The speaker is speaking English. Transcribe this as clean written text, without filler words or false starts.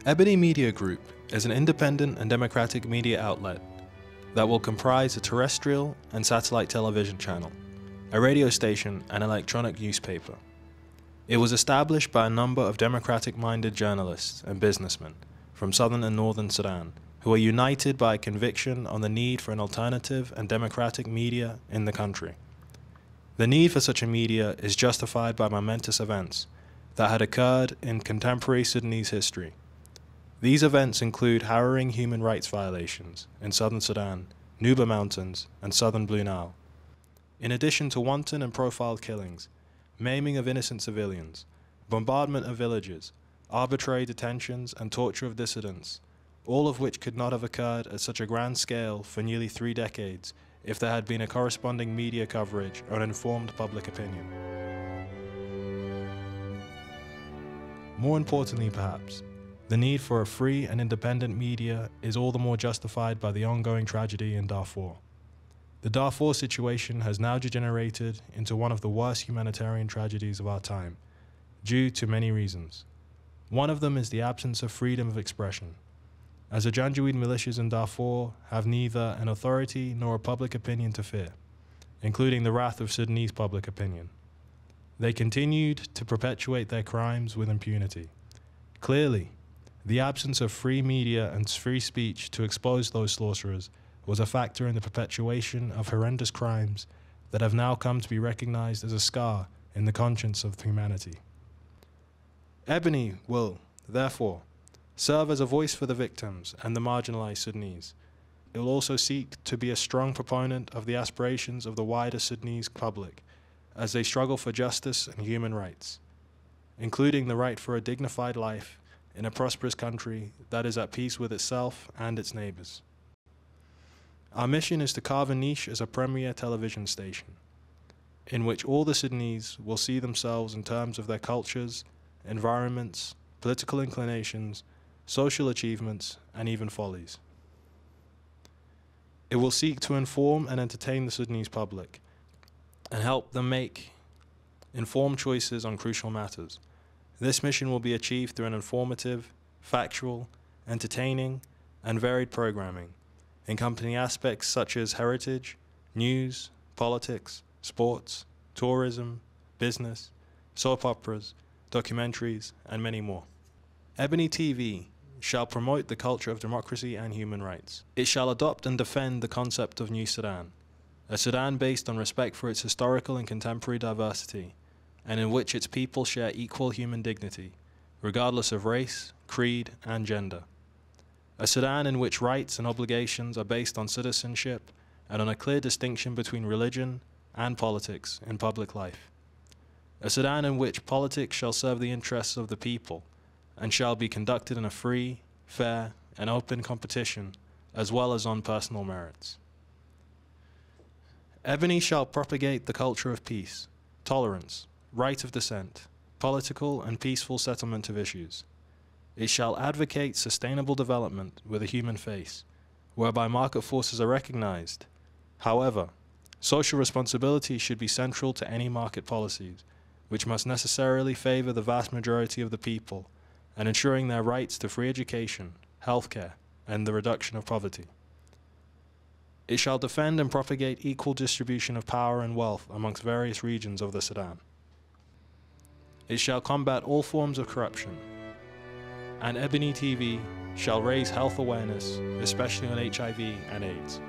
Ebony Media Group is an independent and democratic media outlet that will comprise a terrestrial and satellite television channel, a radio station, and electronic newspaper. It was established by a number of democratic-minded journalists and businessmen from southern and northern Sudan who are united by a conviction on the need for an alternative and democratic media in the country. The need for such a media is justified by momentous events that had occurred in contemporary Sudanese history. These events include harrowing human rights violations in southern Sudan, Nuba Mountains, and southern Blue Nile. In addition to wanton and profiled killings, maiming of innocent civilians, bombardment of villages, arbitrary detentions, and torture of dissidents, all of which could not have occurred at such a grand scale for nearly 3 decades if there had been a corresponding media coverage or an informed public opinion. More importantly, perhaps, the need for a free and independent media is all the more justified by the ongoing tragedy in Darfur. The Darfur situation has now degenerated into one of the worst humanitarian tragedies of our time, due to many reasons. One of them is the absence of freedom of expression, as the Janjaweed militias in Darfur have neither an authority nor a public opinion to fear, including the wrath of Sudanese public opinion. They continued to perpetuate their crimes with impunity. Clearly, the absence of free media and free speech to expose those slaughterers was a factor in the perpetuation of horrendous crimes that have now come to be recognized as a scar in the conscience of humanity. Ebony will, therefore, serve as a voice for the victims and the marginalized Sudanese. It will also seek to be a strong proponent of the aspirations of the wider Sudanese public as they struggle for justice and human rights, including the right for a dignified life in a prosperous country that is at peace with itself and its neighbors. Our mission is to carve a niche as a premier television station, in which all the Sudanese will see themselves in terms of their cultures, environments, political inclinations, social achievements, and even follies. It will seek to inform and entertain the Sudanese public and help them make informed choices on crucial matters. This mission will be achieved through an informative, factual, entertaining, and varied programming, encompassing aspects such as heritage, news, politics, sports, tourism, business, soap operas, documentaries, and many more. Ebony TV shall promote the culture of democracy and human rights. It shall adopt and defend the concept of New Sudan, a Sudan based on respect for its historical and contemporary diversity, and in which its people share equal human dignity, regardless of race, creed, and gender. A Sudan in which rights and obligations are based on citizenship and on a clear distinction between religion and politics in public life. A Sudan in which politics shall serve the interests of the people and shall be conducted in a free, fair, and open competition, as well as on personal merits. Ebony shall propagate the culture of peace, tolerance, right of dissent, political and peaceful settlement of issues. It shall advocate sustainable development with a human face, whereby market forces are recognized. However, social responsibility should be central to any market policies, which must necessarily favor the vast majority of the people and ensuring their rights to free education, healthcare, and the reduction of poverty. It shall defend and propagate equal distribution of power and wealth amongst various regions of the Sudan. It shall combat all forms of corruption, and Ebony TV shall raise health awareness, especially on HIV and AIDS.